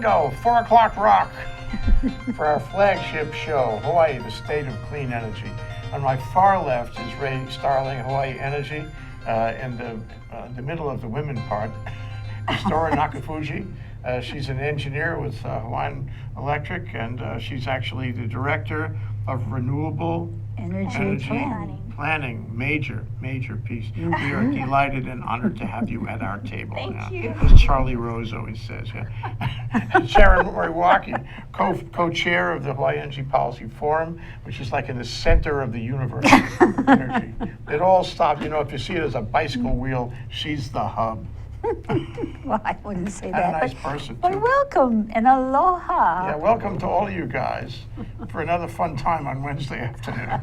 go, 4 o'clock rock for our flagship show, Hawaii, the State of Clean Energy. On my far left is Ray Starling, Hawaii Energy. In the middle of the women part, Stora Nakafuji. She's an engineer with Hawaiian Electric, and she's actually the director of renewable energy planning. Major piece. We are delighted and honored to have you at our table. Thank you. As Charlie Rose always says. Yeah. Sharon Moriwaki, co-chair of the Hawaii Energy Policy Forum, which is like in the center of the universe. Energy. It all stops. You know, if you see it as a bicycle wheel, she's the hub. Well, I wouldn't say And that. a nice person, too. But welcome and aloha. Yeah, welcome to all of you guys for another fun time on Wednesday afternoon.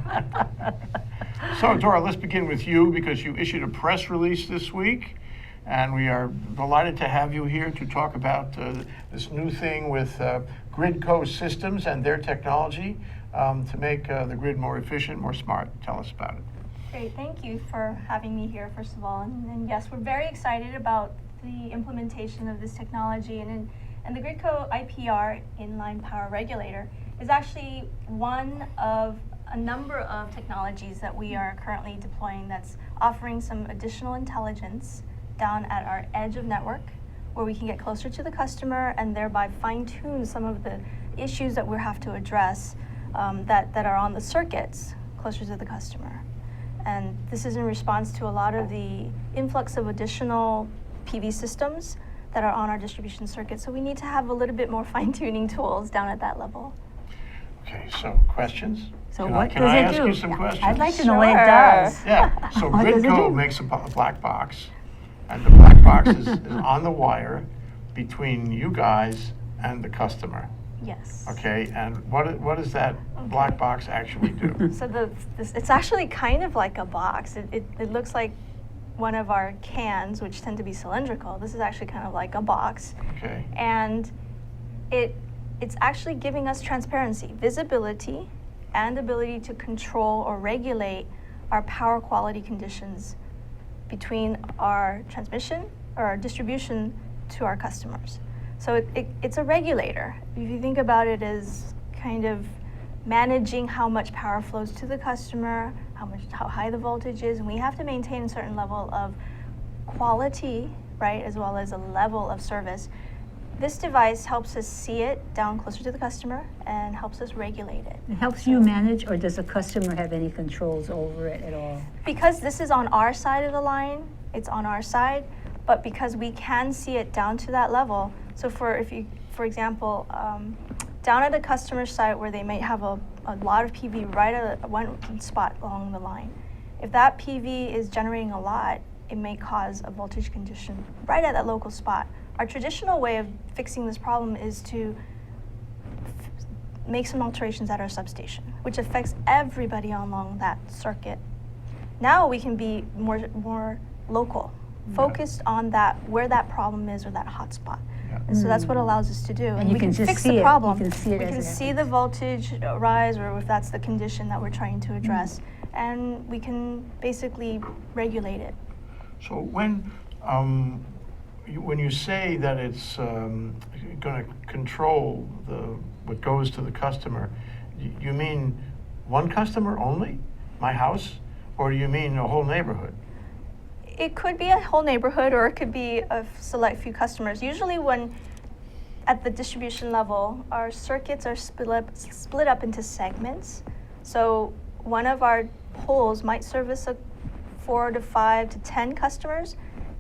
So, Dora, let's begin with you because you issued a press release this week, and we are delighted to have you here to talk about this new thing with Gridco Systems and their technology to make the grid more efficient, more smart. Tell us about it. Great, thank you for having me here, first of all. And yes, we're very excited about the implementation of this technology. And the Gridco IPR, Inline Power Regulator, is actually one of a number of technologies that we are currently deploying that's offering some additional intelligence down at our edge of network, where we can get closer to the customer and thereby fine-tune some of the issues that we have to address that are on the circuits closer to the customer. And this is in response to a lot of the influx of additional PV systems that are on our distribution circuit. So we need to have a little bit more fine-tuning tools down at that level. Okay, so questions? So Can what can does I it ask do? you some questions? I'd like to know what it Sure. does. Yeah, so What does it Gridco do? makes a black box, and the black box is on the wire between you guys and the customer. Yes. Okay, and what does that black box actually do? So it's actually kind of like a box. It looks like one of our cans, which tend to be cylindrical. This is actually kind of like a box. Okay, And it's actually giving us transparency, visibility, and ability to control or regulate our power quality conditions between our transmission or our distribution to our customers. So it's a regulator. If you think about it as kind of managing how much power flows to the customer, how high the voltage is, and we have to maintain a certain level of quality, right, as well as a level of service. This device helps us see it down closer to the customer and helps us regulate it. It helps you manage, or does the customer have any controls over it at all? Because this is on our side of the line, it's on our side, but because we can see it down to that level, so for example, down at a customer site where they might have a lot of PV right at one spot along the line, if that PV is generating a lot, it may cause a voltage condition right at that local spot. Our traditional way of fixing this problem is to make some alterations at our substation, which affects everybody along that circuit. Now we can be more local, focused on where that problem is or that hot spot. And so that's what allows us to do. And you we can just fix see the it. problem. You can see it we as can it see happens. the voltage rise, or if that's the condition that we're trying to address, and we can basically regulate it. so when you say that it's going to control what goes to the customer, you mean one customer only, my house, or do you mean a whole neighborhood? It could be a whole neighborhood, or it could be a select few customers. Usually when at the distribution level, our circuits are split up into segments. So one of our poles might service 4 to 5 to 10 customers,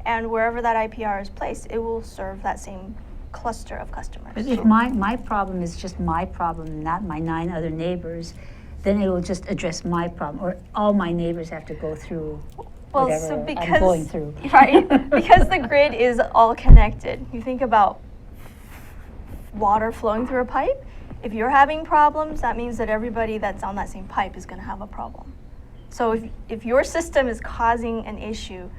and wherever that IPR is placed, it will serve that same cluster of customers. But if my problem is just my problem, not my 9 other neighbors, then it will just address my problem, or all my neighbors have to go through Well, whatever so I'm going through. right, because the grid is all connected. You think about water flowing through a pipe. If you're having problems, that means that everybody that's on that same pipe is going to have a problem. So if your system is causing an issue,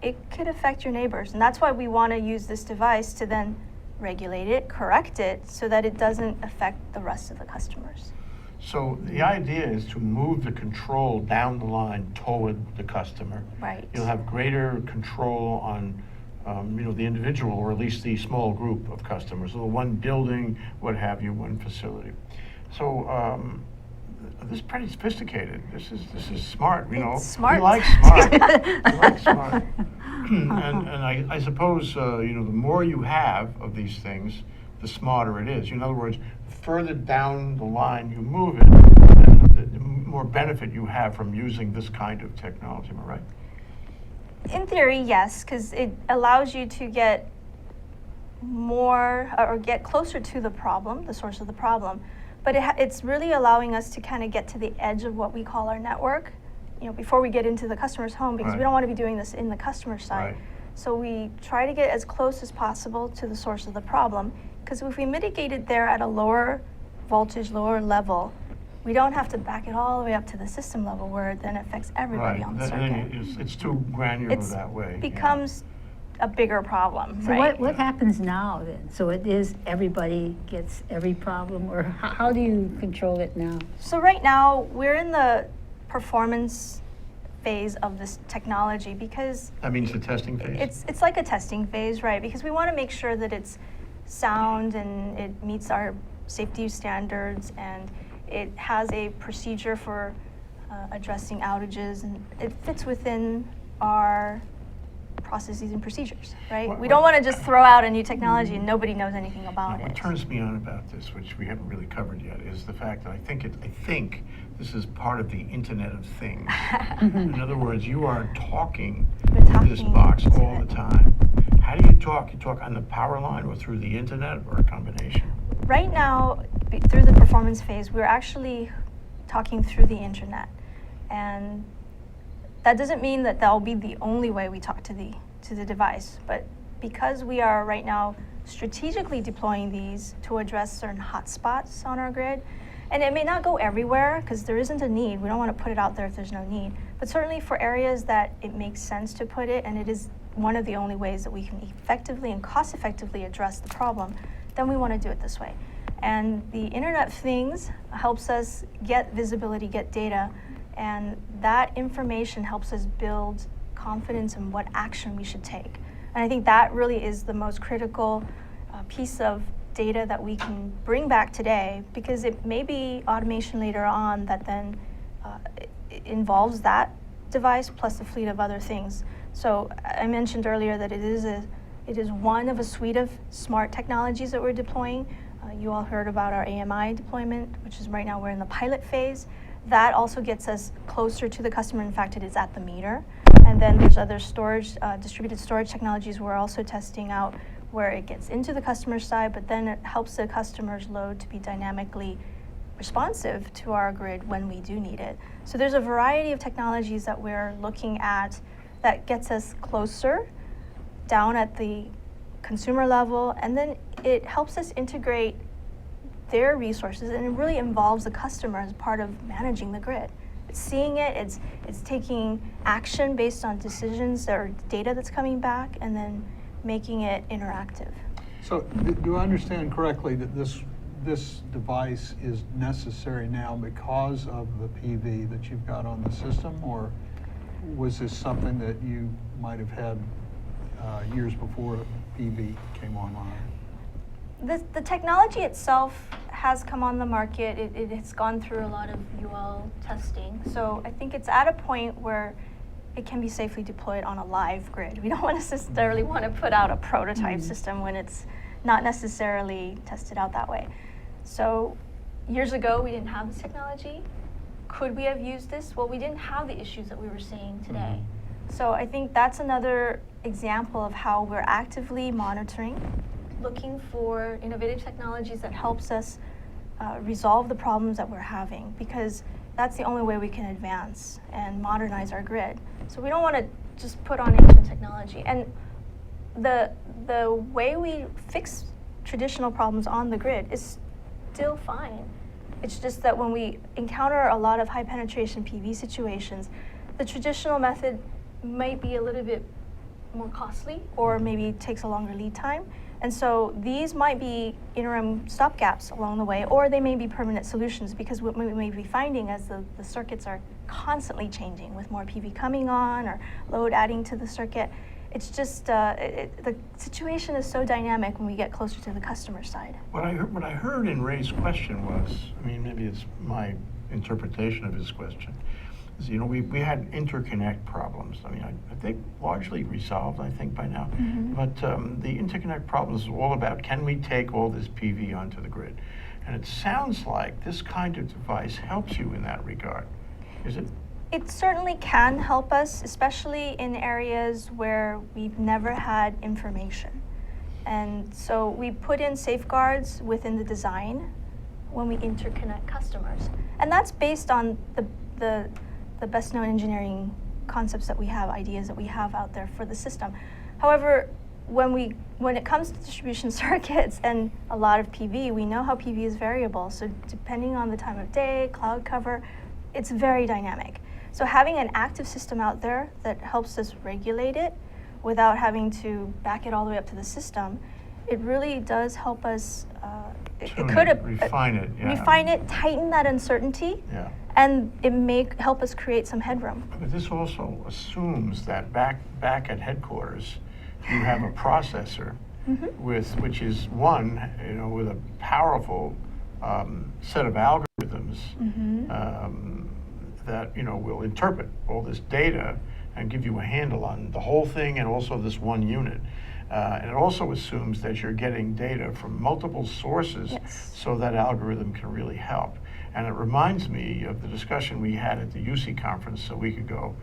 it could affect your neighbors. And that's why we want to use this device to then regulate it, correct it, so that it doesn't affect the rest of the customers. So the idea is to move the control down the line toward the customer. Right. You'll have greater control on the individual, or at least the small group of customers, or the one building, what have you, one facility. So this is pretty sophisticated. This is smart. It's smart. We like smart. We like smart. and I suppose the more you have of these things, the smarter it is. In other words, the further down the line you move it, the more benefit you have from using this kind of technology. Am I right? In theory, yes, because it allows you to get more or get closer to the problem, the source of the problem. But it's really allowing us to kind of get to the edge of what we call our network, before we get into the customer's home, because Right. we don't want to be doing this in the customer side. Right. So we try to get as close as possible to the source of the problem, because if we mitigate it there at a lower voltage, lower level, we don't have to back it all the way up to the system level where it then affects everybody Right. on the Then circuit. it's too granular It's that way. becomes a bigger problem, So right? what happens now then? So it is everybody gets every problem, or how do you control it now? So right now, we're in the performance phase of this technology because That means the testing phase? it's like a testing phase, right? Because we want to make sure that it's sound and it meets our safety standards, and it has a procedure for addressing outages, and it fits within our processes and procedures, right? What- We don't want to just throw out a new technology and nobody knows anything about What it. turns me on about this, which we haven't really covered yet, is the fact that I think this is part of the Internet of Things. In other words, you are talking We're to this talking box to all it. the time. How do you talk? You talk on the power line or through the Internet, or a combination? Right now, through the performance phase, we're actually talking through the internet. And that doesn't mean that that'll be the only way we talk to the device. But because we are right now strategically deploying these to address certain hotspots on our grid, and it may not go everywhere because there isn't a need. We don't want to put it out there if there's no need. But certainly for areas that it makes sense to put it, and it is one of the only ways that we can effectively and cost effectively address the problem, then we want to do it this way. And the Internet of Things helps us get visibility, get data, and that information helps us build confidence in what action we should take. And I think that really is the most critical piece of data that we can bring back today, because it may be automation later on that then it involves that device plus a fleet of other things. So I mentioned earlier that it is one of a suite of smart technologies that we're deploying. You all heard about our AMI deployment, which is right now we're in the pilot phase. That also gets us closer to the customer. In fact, it is at the meter. And then there's other storage, distributed storage technologies we're also testing out, where it gets into the customer side, but then it helps the customer's load to be dynamically responsive to our grid when we do need it. So there's a variety of technologies that we're looking at that gets us closer down at the consumer level, and then it helps us integrate their resources, and it really involves the customer as part of managing the grid. It's seeing it, it's taking action based on decisions or data that's coming back, and then making it interactive. So do I understand correctly that this device is necessary now because of the PV that you've got on the system, or was this something that you might have had years before PV came online? The technology itself has come on the market. It has gone through a lot of UL testing. So I think it's at a point where it can be safely deployed on a live grid. We don't necessarily want to put out a prototype system when it's not necessarily tested out that way. So years ago, we didn't have this technology. Could we have used this? Well, we didn't have the issues that we were seeing today. So I think that's another example of how we're actively monitoring, looking for innovative technologies that helps us resolve the problems that we're having, because that's the only way we can advance and modernize our grid. So we don't want to just put on ancient technology. And the way we fix traditional problems on the grid is still fine. It's just that when we encounter a lot of high penetration PV situations, the traditional method might be a little bit more costly, or maybe takes a longer lead time. And so these might be interim stopgaps along the way, or they may be permanent solutions, because what we may be finding as the circuits are constantly changing with more PV coming on or load adding to the circuit, it's just the situation is so dynamic when we get closer to the customer side. What I heard in Ray's question was, I mean, maybe it's my interpretation of his question, is, you know, we had interconnect problems. I mean, I think largely resolved, I think, by now. But the interconnect problems is all about, can we take all this PV onto the grid? And it sounds like this kind of device helps you in that regard. Is it? It certainly can help us, especially in areas where we've never had information. And so we put in safeguards within the design when we interconnect customers. And that's based on the best known engineering concepts that we have, ideas that we have out there for the system. However, when it comes to distribution circuits and a lot of PV, we know how PV is variable. So depending on the time of day, cloud cover, it's very dynamic. So having an active system out there that helps us regulate it without having to back it all the way up to the system, it really does help us. Refine it, yeah. Refine it, tighten that uncertainty, Yeah. and it may help us create some headroom. But this also assumes that back at headquarters, you have a processor which is one, you know, with a powerful set of algorithms that, you know, will interpret all this data and give you a handle on the whole thing and also this one unit. And it also assumes that you're getting data from multiple sources, so that algorithm can really help. And it reminds me of the discussion we had at the UC conference a week ago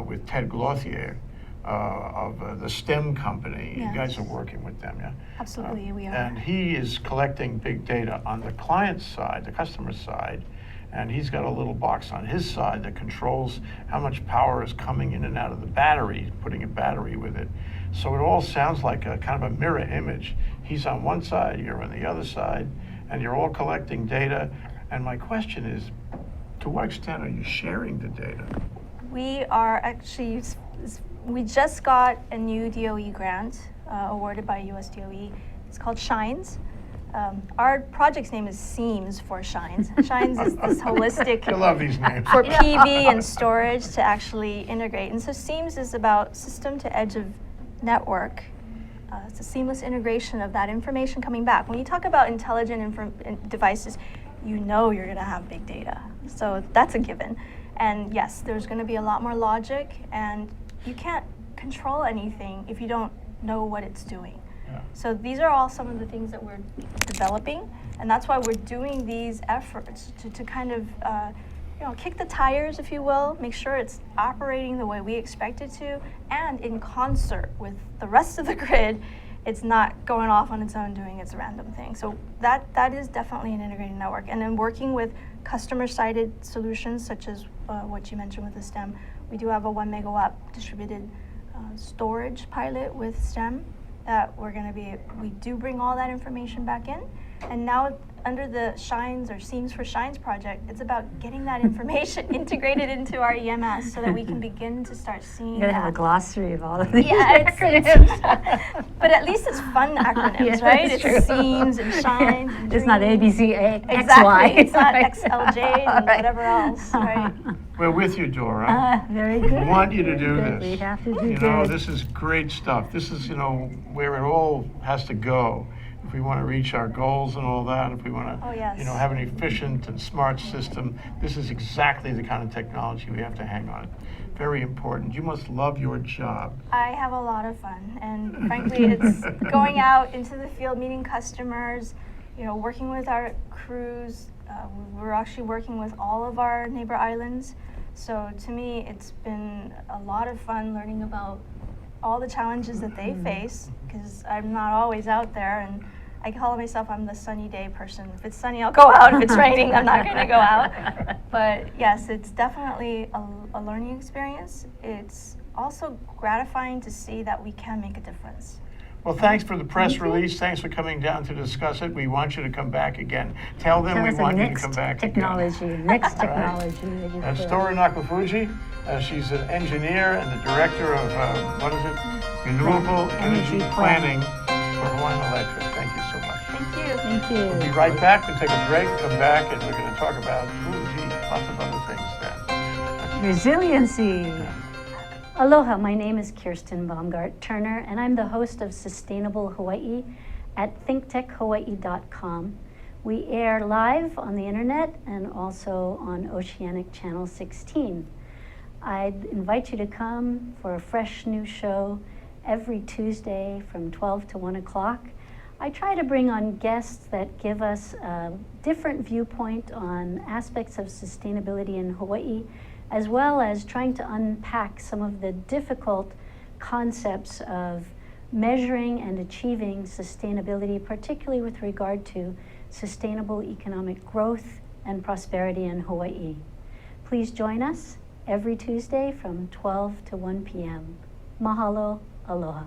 with Ted Glossier of the STEM company. Yes. You guys are working with them, yeah? Absolutely, we are. And he is collecting big data on the client side, the customer side, and he's got a little box on his side that controls how much power is coming in and out of the battery, putting a battery with it. So it all sounds like a kind of a mirror image. He's on one side, you're on the other side, and you're all collecting data. And my question is, to what extent are you sharing the data? We are actually, we just got a new DOE grant awarded by US DOE. It's called SHINES. Our project's name is SEAMS for SHINES. SHINES is this holistic I love these names. for PV and storage to actually integrate. And so SEAMS is about system to edge of network. It's a seamless integration of that information coming back. When you talk about intelligent devices, you know you're going to have big data. So that's a given. And yes, there's going to be a lot more logic, and you can't control anything if you don't know what it's doing. Yeah. So these are all some of the things that we're developing, and that's why we're doing these efforts to kind of kick the tires, if you will, make sure it's operating the way we expect it to, and in concert with the rest of the grid. It's not going off on its own doing its random thing. So that is definitely an integrated network. And then working with customer-sided solutions, such as what you mentioned with the STEM, we do have a 1 megawatt distributed storage pilot with STEM that we do bring all that information back in. And now under the SHINES or SEAMS for SHINES project, it's about getting that information integrated into our EMS so that we can begin to start seeing You're gonna have a that. glossary of all of these Yeah, acronyms. but at least it's fun acronyms, Yeah, right? that's It's true. SEAMS and SHINES. And It's not DREAMS. ABC, X, Exactly. Y. It's not Right. XLJ and Right. whatever else, right? We're with you, Dora. Very good. We want you to do Good. this. We have to do You know, good. this is great stuff. This is, you know, where it all has to go. If we want to reach our goals and all that, if we want to, Oh, yes. you know, have an efficient and smart system, this is exactly the kind of technology we have to hang on. Very important. You must love your job. I have a lot of fun, and frankly, it's going out into the field, meeting customers, working with our crews. We're actually working with all of our neighbor islands. So to me, it's been a lot of fun learning about all the challenges that they face, because I'm not always out there, and I call myself, I'm the sunny day person. If it's sunny, I'll go out. If it's raining, I'm not going to go out. But yes, it's definitely a learning experience. It's also gratifying to see that we can make a difference. Well, thanks for the press release. Thanks for coming down to discuss it. We want you to come back again. Tell them Tell we us the want you to next come back technology, again. next All right. technology that you That's put. Dora Nakafuji. She's an engineer and the director of, Renewable Energy Planning for Hawaiian Electric. Thank you so much. Thank you. Thank you. We'll be right back. We'll take a break, come back, and we're going to talk about, lots of other things then. Resiliency. Aloha, my name is Kirsten Baumgart-Turner, and I'm the host of Sustainable Hawaii at thinktechhawaii.com. We air live on the internet and also on Oceanic Channel 16. I'd invite you to come for a fresh new show every Tuesday from 12 to 1 o'clock. I try to bring on guests that give us a different viewpoint on aspects of sustainability in Hawaii, as well as trying to unpack some of the difficult concepts of measuring and achieving sustainability, particularly with regard to sustainable economic growth and prosperity in Hawaii. Please join us every Tuesday from 12 to 1 p.m. Mahalo, aloha.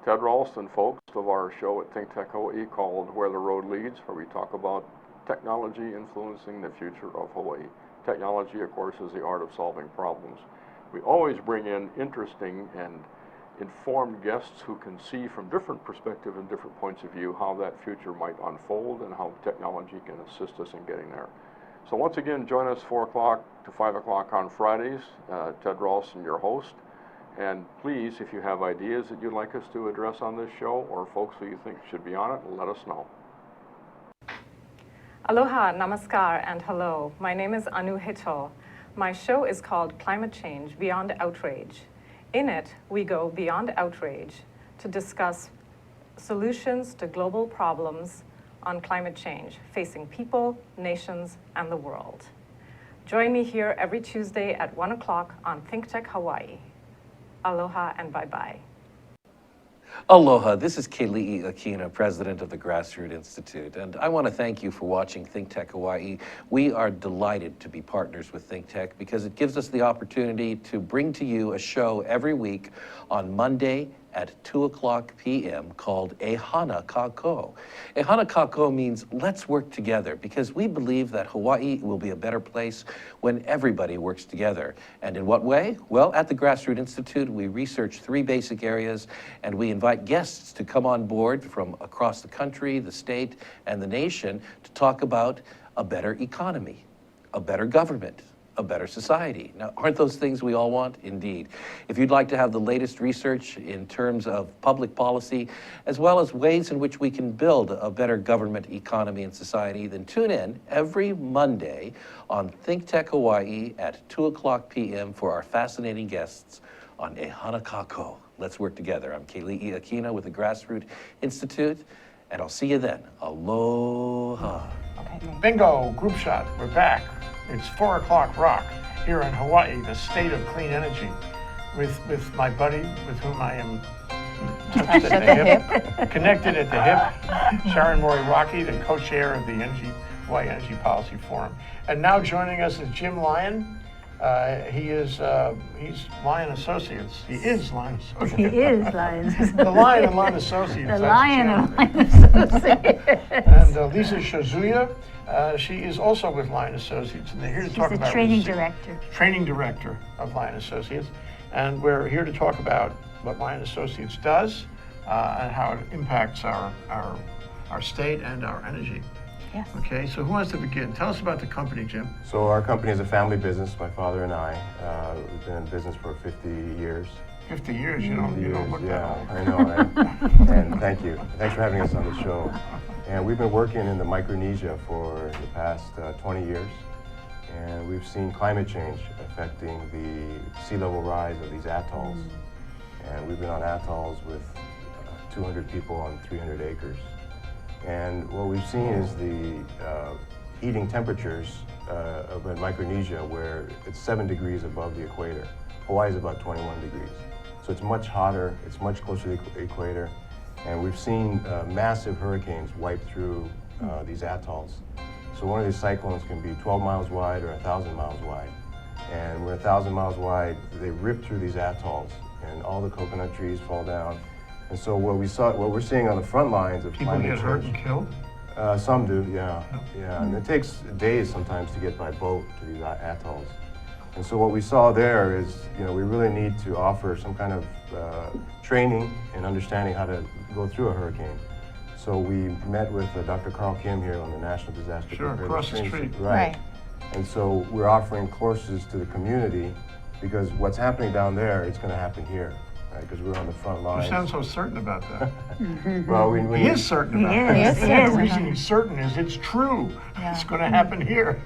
Ted Ralston, folks, of our show at Think Tech Hawaii called Where the Road Leads, where we talk about technology influencing the future of Hawaii. Technology, of course, is the art of solving problems. We always bring in interesting and informed guests who can see from different perspectives and different points of view how that future might unfold and how technology can assist us in getting there. So once again, join us 4 o'clock to 5 o'clock on Fridays. Ted Ralston, your host. And please, if you have ideas that you'd like us to address on this show or folks who you think should be on it, let us know. Aloha, namaskar, and hello. My name is Anu Hito. My show is called Climate Change Beyond Outrage. In it, we go beyond outrage to discuss solutions to global problems on climate change facing people, nations, and the world. Join me here every Tuesday at 1 o'clock on Think Tech Hawaii. Aloha and bye-bye. Aloha, this is Keli'i Akina, president of the Grassroots Institute, and I want to thank you for watching Think Tech Hawaii. We are delighted to be partners with Think Tech because it gives us the opportunity to bring to you a show every week on Monday at 2 o'clock p.m. called Ehana Kako. Ehana Kako means let's work together because we believe that Hawaii will be a better place when everybody works together. And in what way? Well, at the Grassroots Institute, we research 3 basic areas and we invite guests to come on board from across the country, the state, and the nation to talk about a better economy, a better government, a better society. Now, aren't those things we all want? Indeed. If you'd like to have the latest research in terms of public policy, as well as ways in which we can build a better government, economy, and society, then tune in every Monday on Think Tech Hawaii at 2 o'clock p.m. for our fascinating guests on Ehana Kako. Let's work together. I'm Keli'i Akina with the Grassroots Institute, and I'll see you then. Aloha. Bingo, group shot, we're back. It's 4 o'clock rock here in Hawaii, the state of clean energy, with my buddy with whom I am touched at the hip, connected at the hip, Sharon Moriwaki, the co-chair of the Hawaii Energy Policy Forum. And now joining us is Jim Lyon. He's Lyon Associates. He is Lyon Associates. He is Lyon. The Lyon and Lyon Associates. The that's Lion Jim. of Lyon Associates. And Lisa Shozuya, she is also with Lyon Associates, and they're here to talk She's about the training director. Training director of Lyon Associates, and we're here to talk about what Lyon Associates does and how it impacts our state and our energy. Yes. Okay, so who wants to begin? Tell us about the company, Jim. So our company is a family business, my father and I. We've been in business for 50 years. 50 years, you don't look that old. I know, right? And thank you. Thanks for having us on the show. And we've been working in the Micronesia for the past 20 years. And we've seen climate change affecting the sea level rise of these atolls. And we've been on atolls with 200 people on 300 acres. And what we've seen is the heating temperatures of Micronesia, where it's 7 degrees above the equator. Hawaii is about 21 degrees. So it's much hotter, it's much closer to the equator. And we've seen massive hurricanes wipe through these atolls. So one of these cyclones can be 12 miles wide or 1,000 miles wide. And when 1,000 miles wide, they rip through these atolls and all the coconut trees fall down. And so what we're seeing on the front lines of People climate get change. hurt and killed? Some do, yeah. And it takes days sometimes to get by boat to these atolls. And so what we saw there is, we really need to offer some kind of training and understanding how to go through a hurricane. So we met with Dr. Carl Kim here on the National Disaster Sure, Preparedness across the Training street. Right. And so we're offering courses to the community because what's happening down there is going to happen here, right? Because we're on the front You lines. sound so certain about that. Well, He is certain about that. He is, he is. The reason he's certain is it's true. It's going to happen here.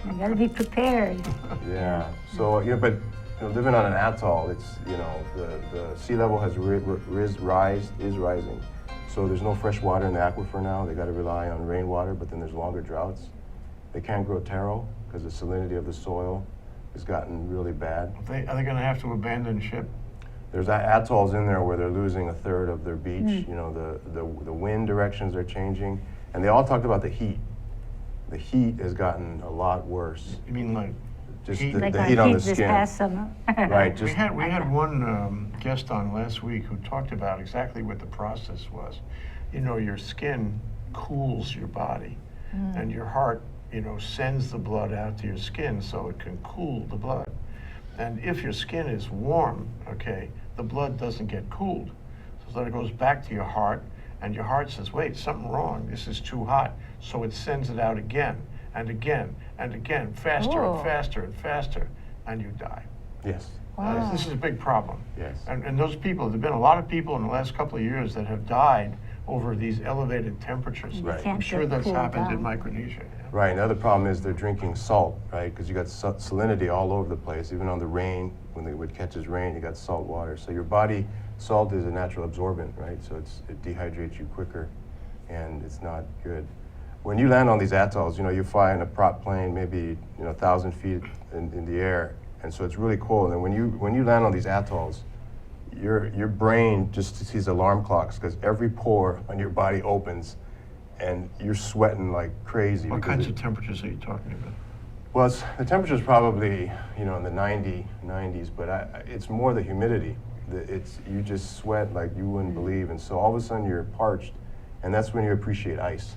You gotta be prepared. Yeah. So but living on an atoll, it's the sea level has is rising. So there's no fresh water in the aquifer now. They got to rely on rainwater, but then there's longer droughts. They can't grow taro because the salinity of the soil has gotten really bad. Are they going to have to abandon ship? There's atolls in there where they're losing a third of their beach. The wind directions are changing, and they all talked about the heat. The heat has gotten a lot worse. You mean like Just heat? Like the on heat on the this skin. past summer. Right. We Just had one guest on last week who talked about exactly what the process was. Your skin cools your body, and your heart, sends the blood out to your skin so it can cool the blood. And if your skin is warm, okay, the blood doesn't get cooled. So then it goes back to your heart, and your heart says, wait, something wrong, this is too hot. So it sends it out again, and again, and again, faster and faster and faster, and you die. yes. This is a big problem. Yes. And those people, there've been a lot of people in the last couple of years that have died over these elevated temperatures. Right. I'm Can't sure get that's cooled happened in down. Micronesia. Right. Another problem is they're drinking salt, right? Because you got salinity all over the place. Even on the rain, when it catches rain, you got salt water. So your body, salt is a natural absorbent, right? So it dehydrates you quicker, and it's not good. When you land on these atolls, you fly in a prop plane, maybe 1,000 feet in the air, and so it's really cold. And when you land on these atolls, your brain just sees alarm clocks because every pore on your body opens, and you're sweating like crazy. What because kinds of temperatures are you talking about? Well, the temperature's probably in the 90s, but it's more the humidity. You just sweat like you wouldn't believe, and so all of a sudden you're parched, and that's when you appreciate ice.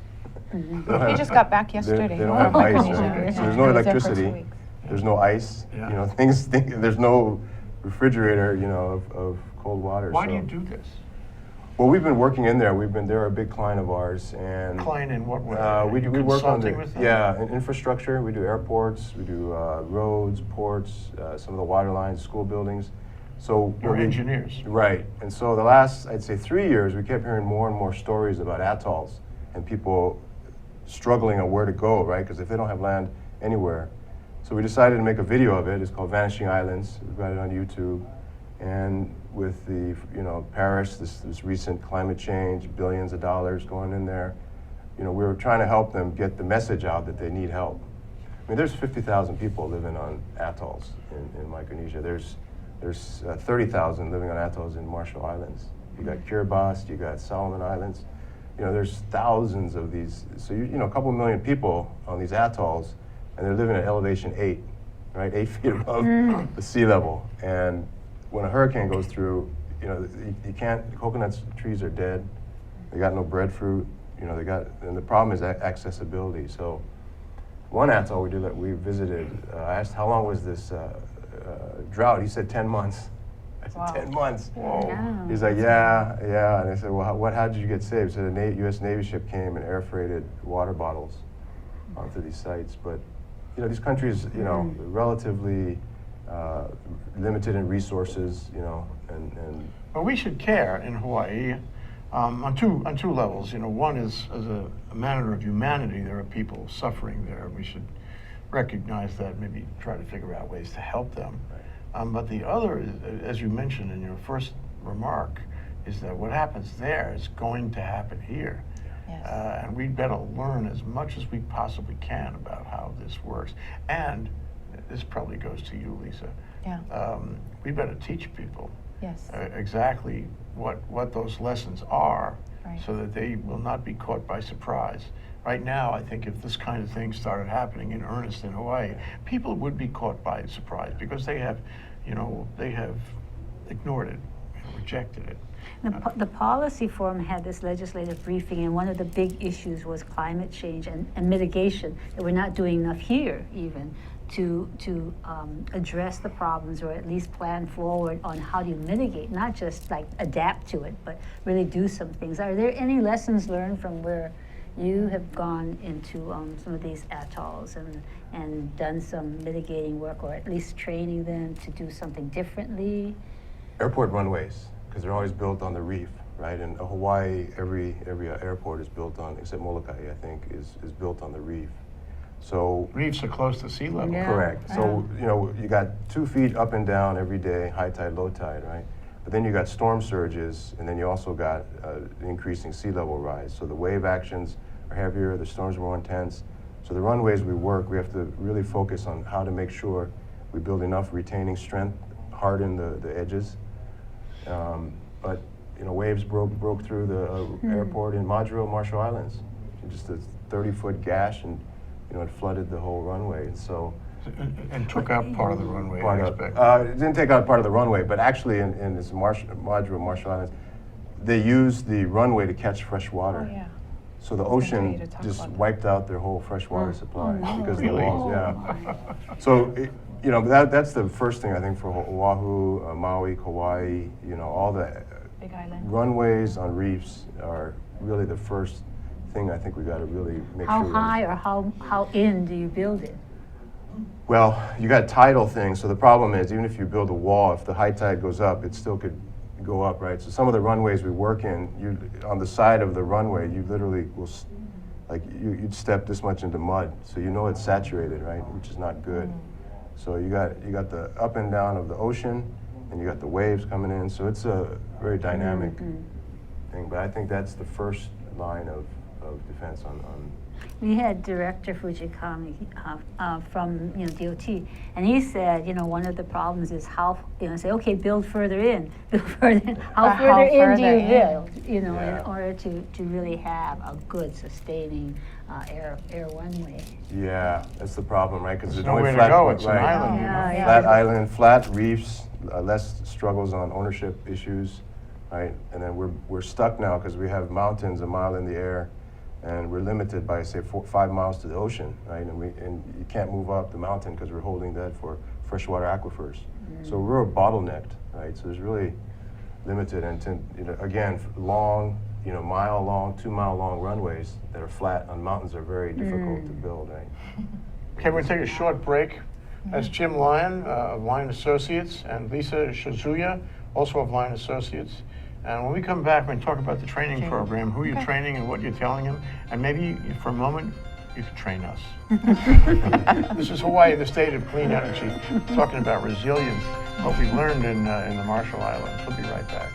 We just got back yesterday. They don't have ice, Micronesia. right? So there's no I was there for 2 electricity. weeks. There's no ice. Yeah. There's no refrigerator, of cold water. Why so. do you do this? Well, we've been working in there. They're a big client of ours, and Client in what way? we You work on consulting with them? in infrastructure. We do airports, we do roads, ports, some of the water lines, school buildings. So You're engineers. right? And so the last, I'd say, 3 years, we kept hearing more and more stories about atolls and people struggling on where to go, right? Because if they don't have land anywhere, so we decided to make a video of it. It's called Vanishing Islands. We got it on YouTube, and with the Paris, this recent climate change, billions of dollars going in there, we were trying to help them get the message out that they need help. I mean, there's 50,000 people living on atolls in Micronesia. There's 30,000 living on atolls in Marshall Islands. You got Kiribati, you got Solomon Islands. There's thousands of these. So a couple million people on these atolls, and they're living at elevation 8, right? 8 feet above the sea level. And when a hurricane goes through, you can't. Coconut trees are dead. They got no breadfruit. And the problem is accessibility. So, one atoll we visited. I asked how long was this drought. He said 10 months. I said 10 months. Whoa. He's like, yeah. And I said, well, how did you get saved? So the U.S. Navy ship came and air freighted water bottles onto these sites. But these countries, relatively limited in resources, and Well, we should care in Hawaii on two levels. One is as a matter of humanity. There are people suffering there. We should recognize that. Maybe try to figure out ways to help them. But the other, as you mentioned in your first remark, is that what happens there is going to happen here. Yes. And we'd better learn as much as we possibly can about how this works. And this probably goes to you, Lisa. Yeah. We better teach people Yes. exactly what those lessons are, Right. so that they will not be caught by surprise. Right now, I think if this kind of thing started happening in earnest in Hawaii, people would be caught by surprise because they have ignored it, rejected it. The policy forum had this legislative briefing, and one of the big issues was climate change and mitigation. That we're not doing enough here, even to address the problems, or at least plan forward on how do you mitigate, not just like adapt to it, but really do some things. Are there any lessons learned from where You have gone into some of these atolls and done some mitigating work, or at least training them to do something differently. Airport runways, because they're always built on the reef, right? In Hawaii, every airport is built on, except Molokai, I think, is built on the reef. So Reefs are close to sea level. Yeah. correct. So you got 2 feet up and down every day, high tide, low tide, right? But then you got storm surges, and then you also got increasing sea level rise. So the wave actions are heavier, the storms are more intense. So the runways we work, we have to really focus on how to make sure we build enough retaining strength, harden the edges. But waves broke through the airport in Marshall Islands. Just a 30-foot gash, and it flooded the whole runway. And so And took out part of the runway, I expect. it didn't take out part of the runway, but actually in this Marshall Islands, they used the runway to catch fresh water. Oh, yeah. So the I was gonna tell you ocean to talk just about that. wiped out their whole freshwater supply because of the Really? walls. Yeah. So that's the first thing I think for Oahu, Maui, Kauai. All the Big Island. runways on reefs are really the first thing I think we got to really make How sure. high or how in do you build it? Well, you got tidal things, so the problem is even if you build a wall, if the high tide goes up, it still could go up, right? So some of the runways we work in, on the side of the runway, you literally will, you'd step this much into mud, so it's saturated, right? Which is not good. So you got the up and down of the ocean, and you got the waves coming in, so it's a very dynamic thing. But I think that's the first line of defense on. We had Director Fujikami from DOT, and he said, one of the problems is how say, okay, build further in, build further in. How further in do you build? In order to really have a good sustaining air runway. Yeah, that's the problem, right? Because There's there's nowhere only to flat go. point, It's an right? island. Yeah. Flat island, flat reefs, less struggles on ownership issues, right? And then we're stuck now because we have mountains a mile in the air, and we're limited by, say, 5 miles to the ocean, right? And you can't move up the mountain because we're holding that for freshwater aquifers. So we're bottlenecked, right? So there's really limited, and again, long, mile long, 2 mile long runways that are flat on mountains are very difficult to build, right? Okay, we're going to take a short break. That's Jim Lyon of Lyon Associates and Lisa Shozuya, also of Lyon Associates. And when we come back, we're going to talk about the training program, who you're training and what you're telling them, and maybe for a moment, you could train us. This is Hawaii, the state of clean energy, talking about resilience, what we learned in the Marshall Islands. We'll be right back.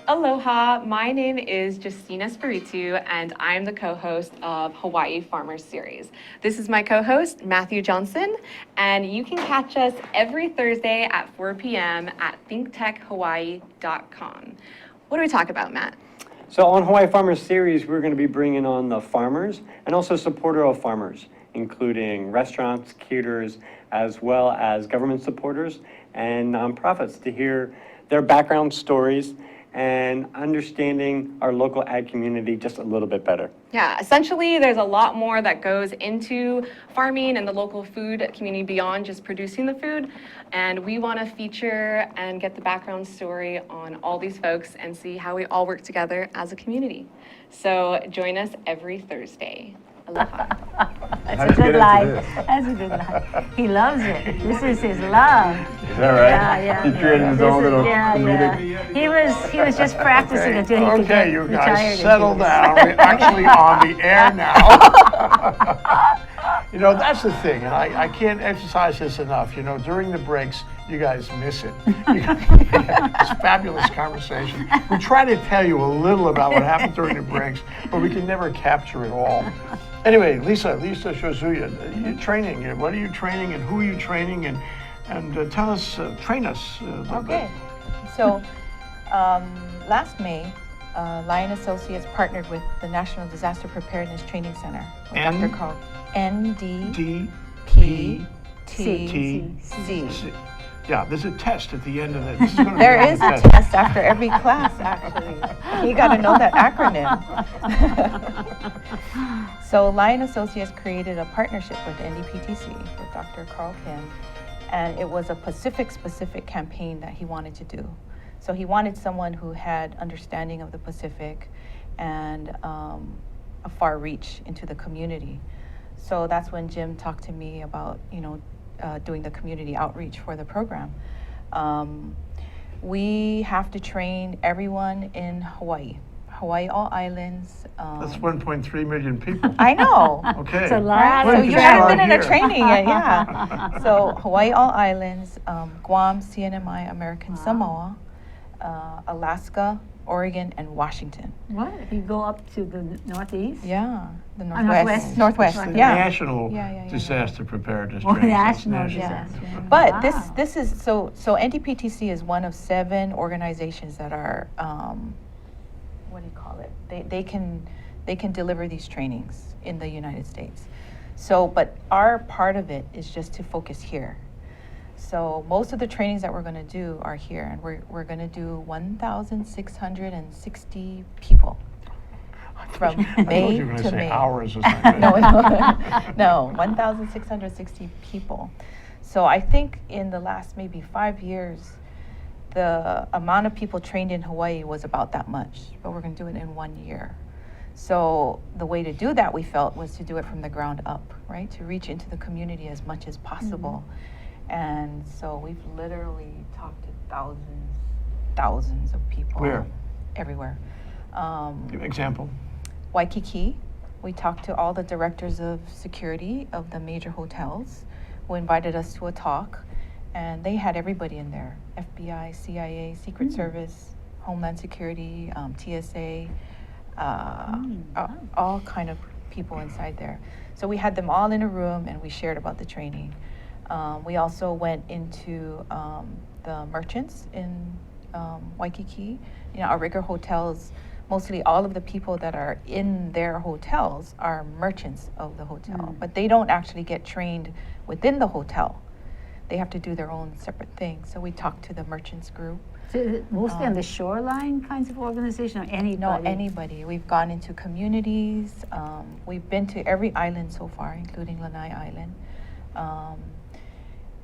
Aloha, my name is Justina Spiritu, and I'm the co-host of Hawaii Farmers Series. This is my co-host, Matthew Johnson, and you can catch us every Thursday at 4 p.m. at thinktechhawaii.com. What do we talk about, Matt? So on Hawaii Farmers Series, we're going to be bringing on the farmers and also supporter of farmers, including restaurants, caterers, as well as government supporters and nonprofits to hear their background stories and understanding our local ag community just a little bit better. Yeah, essentially there's a lot more that goes into farming and the local food community beyond just producing the food. And we want to feature and get the background story on all these folks and see how we all work together as a community. So join us every Thursday. Aloha. How did you get into this? That's a good line. He loves it. This is his love. Is that right? Yeah. He created his own little comedic. Yeah. He was just practicing until he could Okay, get you retired guys and settle do this. down. We're actually on the air now. That's the thing, and I can't emphasize this enough. During the breaks, you guys miss it. It's fabulous conversation. We try to tell you a little about what happened during the breaks, but we can never capture it all. Anyway, Lisa Shozuya, you're training. What are you training, and who are you training, and tell us, train us. Okay. So last May, Lyon Associates partnered with the National Disaster Preparedness Training Center with Dr. Carl NDPTC. Yeah, there's a test at the end of it. This is gonna be There on is the a test after every class, actually. You got to know that acronym. So Lyon Associates created a partnership with NDPTC, with Dr. Carl Kim, and it was a Pacific-specific campaign that he wanted to do. So he wanted someone who had understanding of the Pacific and a far reach into the community. So that's when Jim talked to me about, doing the community outreach for the program. We have to train everyone in Hawaii, all islands. That's 1.3 million people. I know. Okay. It's a lot. So Wait, you just haven't right been in a here. training yet, yeah. So Hawaii, all islands, Guam, CNMI, American Samoa, Alaska, Oregon, and Washington. What, if you go up to the northeast? Yeah, the northwest. Northwest, It's the yeah. National Yeah. Disaster Preparedness Oh, Training. So it's national national. disaster. But Wow. this is, so NDPTC is one of 7 organizations that are, what do you call it? They can deliver these trainings in the United States. So, but our part of it is just to focus here. So most of the trainings that we're going to do are here, and we're going to do 1,660 people from I thought May you were going to to say May. hours or something. No, 1,660 people. So I think in the last maybe 5 years, the amount of people trained in Hawaii was about that much, but we're going to do it in 1 year. So the way to do that, we felt, was to do it from the ground up, right? To reach into the community as much as possible. And so we've literally talked to thousands of people. Where? Everywhere. Give an example. Waikiki, we talked to all the directors of security of the major hotels who invited us to a talk, and they had everybody in there: FBI, CIA, Secret Service, Homeland Security, TSA, all kind of people inside there. So we had them all in a room, and we shared about the training. We also went into the merchants in Waikiki. Our rigor hotels, mostly all of the people that are in their hotels are merchants of the hotel, but they don't actually get trained within the hotel. They have to do their own separate thing. So we talked to the merchants group. So is it mostly on the shoreline kinds of organization, or anybody? No, anybody. We've gone into communities. We've been to every island so far, including Lanai Island.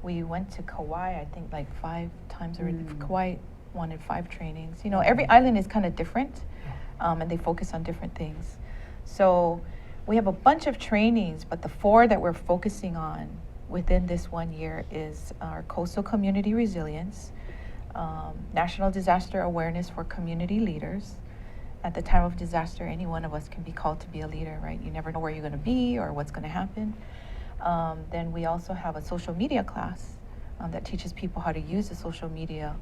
We went to Kauai, I think, like 5 times already. Kauai wanted 5 trainings. Every island is kind of different, and they focus on different things. So we have a bunch of trainings, but the 4 that we're focusing on within this 1 year is our coastal community resilience, national disaster awareness for community leaders. At the time of disaster, any one of us can be called to be a leader, right? You never know where you're going to be or what's going to happen. Then we also have a social media class that teaches people how to use the social media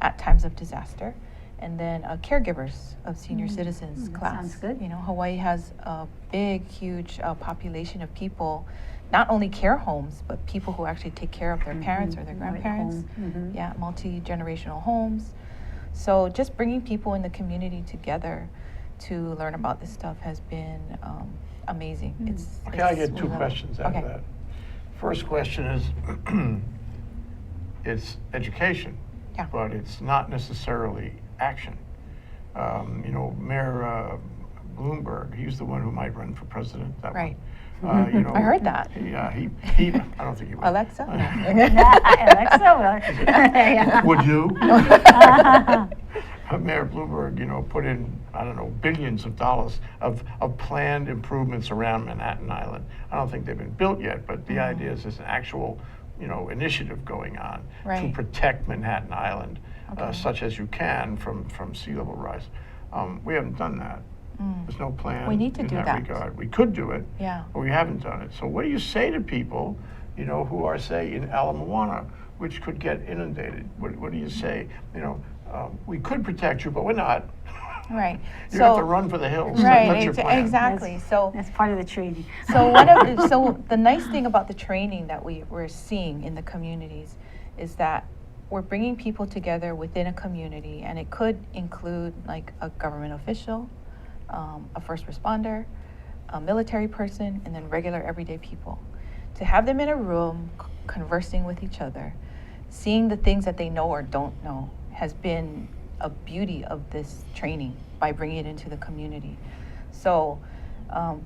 at times of disaster. And then a caregivers of senior citizens that class. sounds good. Hawaii has a big, huge population of people, not only care homes, but people who actually take care of their parents or their grandparents. Yeah, multi-generational homes. So just bringing people in the community together to learn about this stuff has been amazing. Okay, I get we 2 love it. questions out of that. First question is, it's education, Yeah. but it's not necessarily action. Mayor Bloomberg, he's the one who might run for president. That Right. one. I heard that. Yeah, he I don't think he would. Alexa? Alexa, Would you? Mayor Bloomberg, put in, I don't know, billions of dollars of planned improvements around Manhattan Island. I don't think they've been built yet, but the idea is there's an actual, initiative going on to Right. protect Manhattan Island, such as you can from sea level rise. We haven't done that. There's no plan We need to in do that that. regard. We could do it, Yeah. but we haven't done it. So what do you say to people, who are, say, in Ala Moana, which could get inundated? What do you say? We could protect you, but we're not. Right. You have to run for the hills. Right, That's your plan. exactly. So that's part of the training. So the nice thing about the training that we're seeing in the communities is that we're bringing people together within a community, and it could include like a government official, a first responder, a military person, and then regular everyday people. To have them in a room conversing with each other, seeing the things that they know or don't know, has been a beauty of this training by bringing it into the community. So,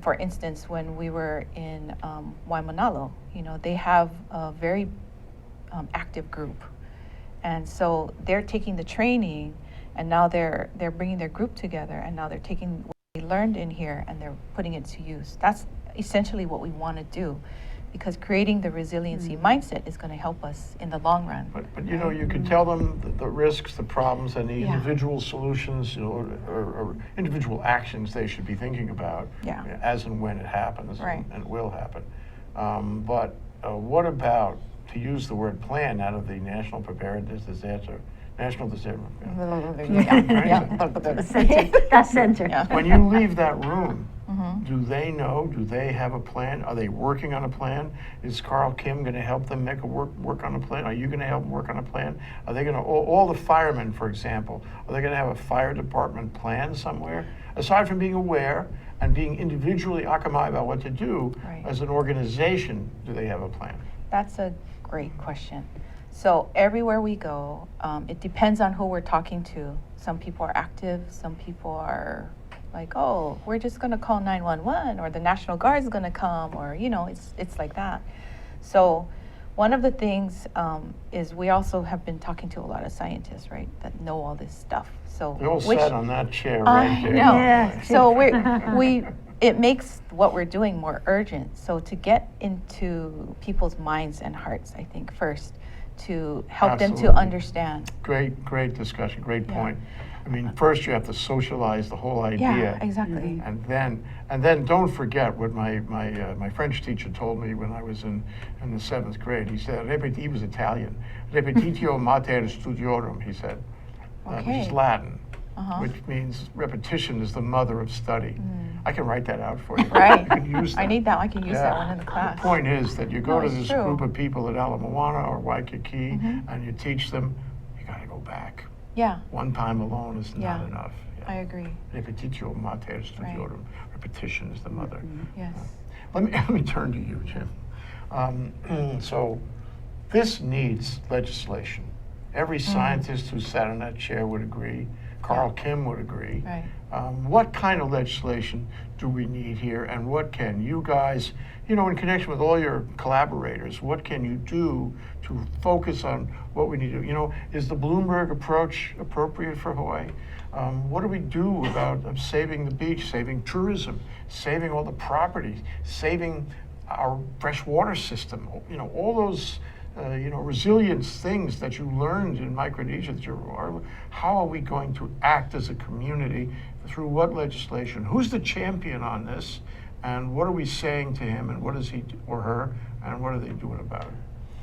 for instance, when we were in Waimanalo, they have a very active group. And so they're taking the training, and now they're bringing their group together, and now they're taking learned in here and they're putting it to use. That's essentially what we want to do, because creating the resiliency mindset is going to help us in the long run. But you know, you could tell them the risks, the problems, and the Yeah. individual solutions, you know, or individual actions they should be thinking about, Yeah. as and when it happens, Right. and it will happen. But what about, to use the word plan out of the National Preparedness Disaster, National Disaster. That center. Yeah. When you leave that room, Mhm. do they know? Do they have a plan? Are they working on a plan? Is Carl Kim going to help them make a work on a plan? Are you going to help them work on a plan? Are they going to, all the firemen, for example, are they going to have a fire department plan somewhere? Aside from being aware and being individually occupied about what to do, Right. as an organization, do they have a plan? That's a great question. So everywhere we go, it depends on who we're talking to. Some people are active, some people are like, oh, we're just gonna call 911, or the National Guard is gonna come, or, you know, it's like that. So one of the things is we also have been talking to a lot of scientists, right, that know all this stuff. So They all sat on that chair I right there. know. Yeah. So it makes what we're doing more urgent. So to get into people's minds and hearts, I think first, to help them to Absolutely. understand. Great discussion, great Yeah. point. I mean, first you have to socialize the whole idea. Yeah, exactly. And then don't forget what my French teacher told me when I was in the 7th grade. He said, he was Italian, repetitio mater studiorum, he said, which is Okay. Latin, Uh-huh. which means repetition is the mother of study. I can write that out for you. Right. You can use that. I need that. I can use that Yeah. one in the class. The point is that you go No, to it's this true. group of people at Ala Moana or Waikiki Mhm. and you teach them, you gotta go back. Yeah, One time alone is not Yeah. enough. I agree. Repetitio mater studiorum. Repetition is the mother. Yes. Let me turn to you, Jim. So this needs legislation. Every scientist who sat in that chair would agree. Carl Kim would agree. Right. What kind of legislation do we need here, and what can you guys, in connection with all your collaborators, what can you do to focus on what we need to do? Is the Bloomberg approach appropriate for Hawaii? What do we do about saving the beach, saving tourism, saving all the property, saving our freshwater system? All those resilience things that you learned in Micronesia. How are we going to act as a community? Through what legislation? Who's the champion on this? And what are we saying to him? And what is he or her? And what are they doing about it?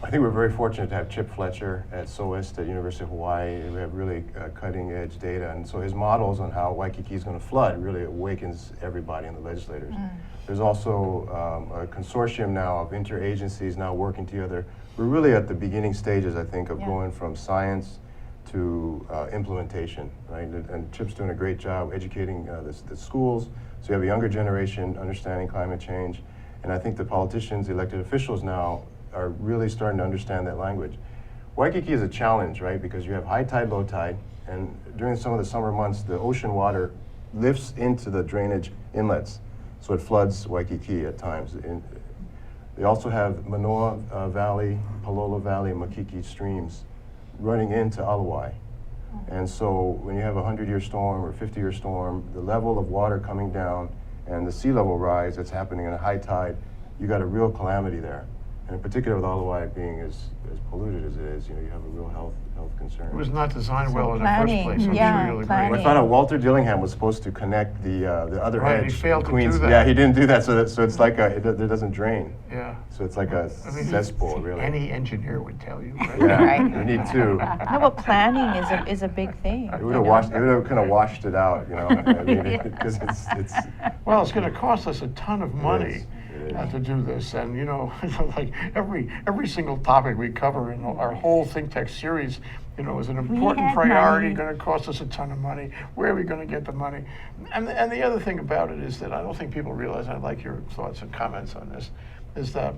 I think we're very fortunate to have Chip Fletcher at SOIST at University of Hawaii. We have really cutting edge data. And so his models on how Waikiki is going to flood really awakens everybody and the legislators. There's also a consortium now of interagencies now working together. We're really at the beginning stages, I think, of going from science to implementation, right? And Chip's doing a great job educating the schools, so you have a younger generation understanding climate change. And I think the politicians, elected officials now, are really starting to understand that language. Waikiki is a challenge, right? Because you have high tide, low tide, and during some of the summer months, the ocean water lifts into the drainage inlets, so it floods Waikiki at times. They also have Manoa Valley, Palolo Valley, and Makiki streams running into Alawai. And so when you have a 100-year storm or 50-year storm, the level of water coming down and the sea level rise that's happening in a high tide, you got a real calamity there. And in particular with Alawai being as polluted as it is, you have a real health concern. It was not designed So well in the planning, first place. I'm yeah, sure you'll agree. planning. I found out Walter Dillingham was supposed to connect the other Right, edge. he failed to do Queens. that. Yeah, he didn't do that, so it's like it doesn't drain. Yeah. So it's like a I mean, cesspool, really. Any engineer would tell you, right? Yeah, Right. we need two. No, but planning is a big thing. It would have kind of washed it out, I mean, because it's. Well, it's going to cost us a ton of money is. It is. to do this, and like every single topic we cover in our whole Think Tech series, is an important had priority. money. Going to cost us a ton of money. Where are we going to get the money? And the other thing about it is that I don't think people realize. I'd like your thoughts and comments on this. Is that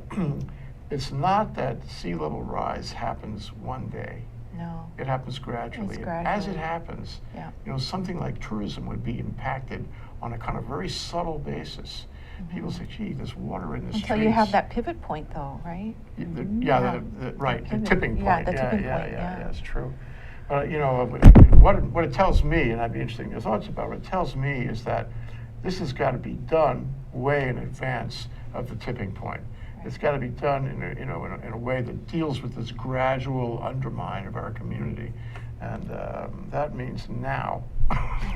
it's not that sea level rise happens one day. No. It happens gradually. It's And as gradually. it happens, Yeah. something like tourism would be impacted on a kind of very subtle basis. People say, gee, there's water in the streets. Until you have that pivot point, though, right? Yeah, right, the pivot. tipping point. Yeah, the tipping point, Yeah, it's true. What it tells me, and I'd be interested in your thoughts about it, what it tells me is that this has got to be done way in advance of the tipping point. It's got to be done in a way that deals with this gradual undermine of our community, and that means now.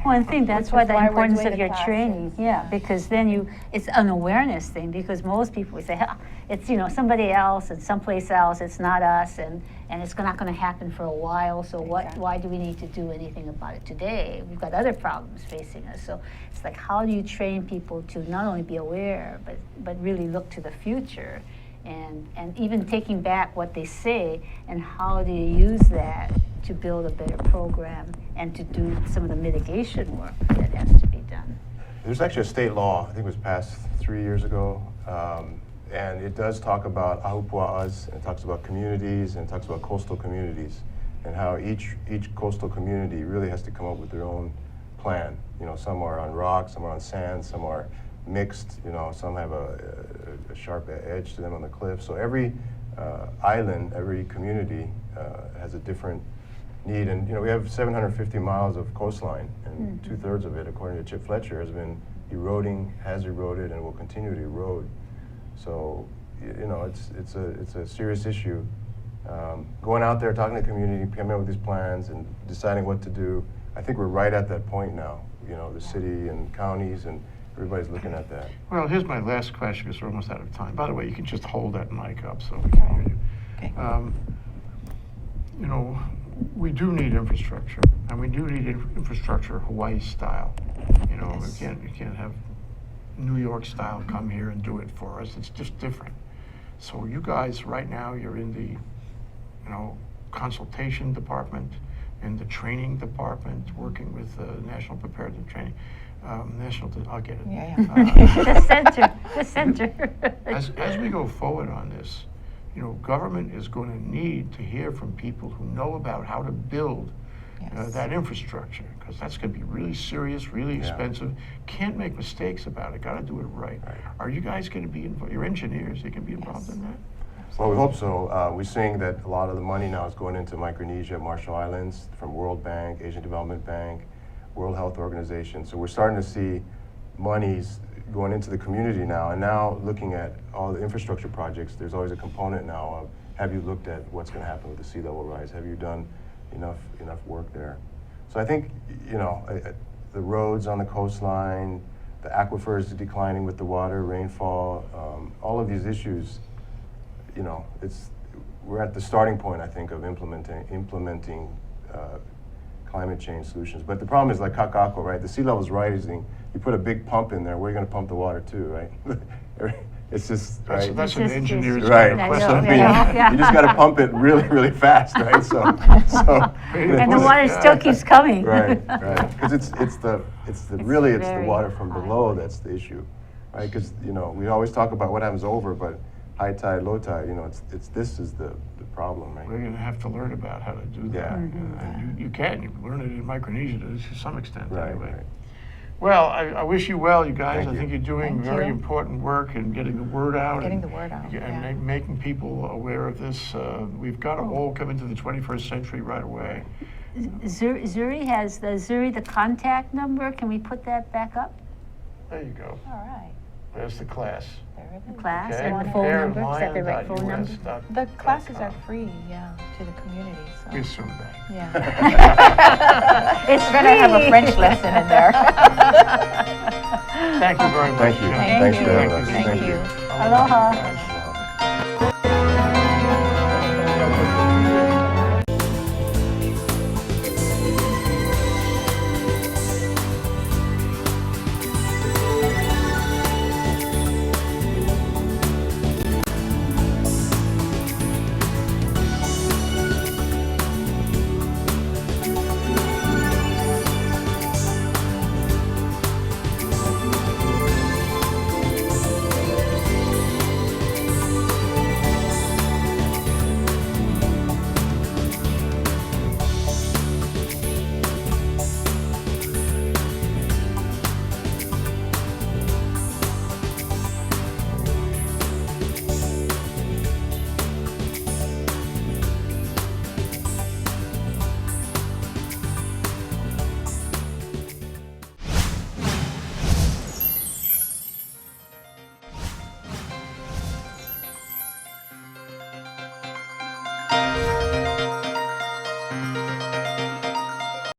Well, I think that's Which why is the why we're importance doing of the your training, classes. yeah, because then it's an awareness thing, because most people would say, it's, somebody else and someplace else, it's not us, and it's not gonna happen for a while, so why do we need to do anything about it today? We've got other problems facing us, so it's like, how do you train people to not only be aware, but really look to the future, and even taking back what they say, and how do you use that to build a better program and to do some of the mitigation work that has to be done. There's actually a state law, I think it was passed 3 years ago, and it does talk about ahupua'as, and it talks about communities, and it talks about coastal communities, and how each coastal community really has to come up with their own plan. Some are on rock, some are on sand, some are mixed, some have a sharp edge to them on the cliff. So every island, every community has a different need, and we have 750 miles of coastline, and 2/3 of it, according to Chip Fletcher, has been eroding, has eroded, and will continue to erode. So it's a serious issue. Going out there, talking to the community, coming up with these plans, and deciding what to do. I think we're right at that point now. The city and counties, and everybody's looking at that. Well, here's my last question, because we're almost out of time. By the way, you can just hold that mic up so we can hear you. Okay. We do need infrastructure, and we do need infrastructure Hawaii style. Yes. You can't have New York style come here and do it for us. It's just different. So you guys, right now, you're in the, consultation department, in the training department, working with National Preparedness Training. I'll get it. Yeah. The center. As we go forward on this, government is going to need to hear from people who know about how to build Yes. that infrastructure, because that's going to be really serious, really expensive. Can't make mistakes about it. Got to do it right. Are you guys going to be involved? You're engineers. You can be involved in that. Well, we hope so. We're seeing that a lot of the money now is going into Micronesia, Marshall Islands, from World Bank, Asian Development Bank, World Health Organization. So we're starting to see monies going into the community now, and now looking at all the infrastructure projects, there's always a component now of, have you looked at what's going to happen with the sea level rise? Have you done enough work there? So I think, the roads on the coastline, the aquifers declining with the water, rainfall, all of these issues, we're at the starting point, I think, of implementing climate change solutions. But the problem is like Kakako, right? The sea level's rising. You put a big pump in there, where are you going to pump the water to, right? It's just, right? That's an engineer's Right. kind of So, I question. mean, you just got to pump it really, really fast, right? So And the water still keeps coming. Right. Because it's the very water from high. below that's the issue, right? Because we always talk about what happens over, but high tide, low tide, this is the problem, right? We're going to have to learn about how to do that. Yeah. And you can learn it in Micronesia to some extent, Right, anyway. right. Well, I wish you well, you guys. Thank I think you. you're doing Thank very you. important work and getting the word out. Getting the word out, And making people aware of this. We've got to all come into the 21st century right away. Zuri has the contact number. Can we put that back up? There you go. All right. There's the class. There it The is. class Okay? and the phone number. Is that the right phone number? PrepareLion.us.com. The classes are free, to the community. So. We assume that. Yeah. It's We're gonna have a free. French lesson in there. Thank you very much. Thank you. Jen. Thanks for having us. Thank you. Aloha.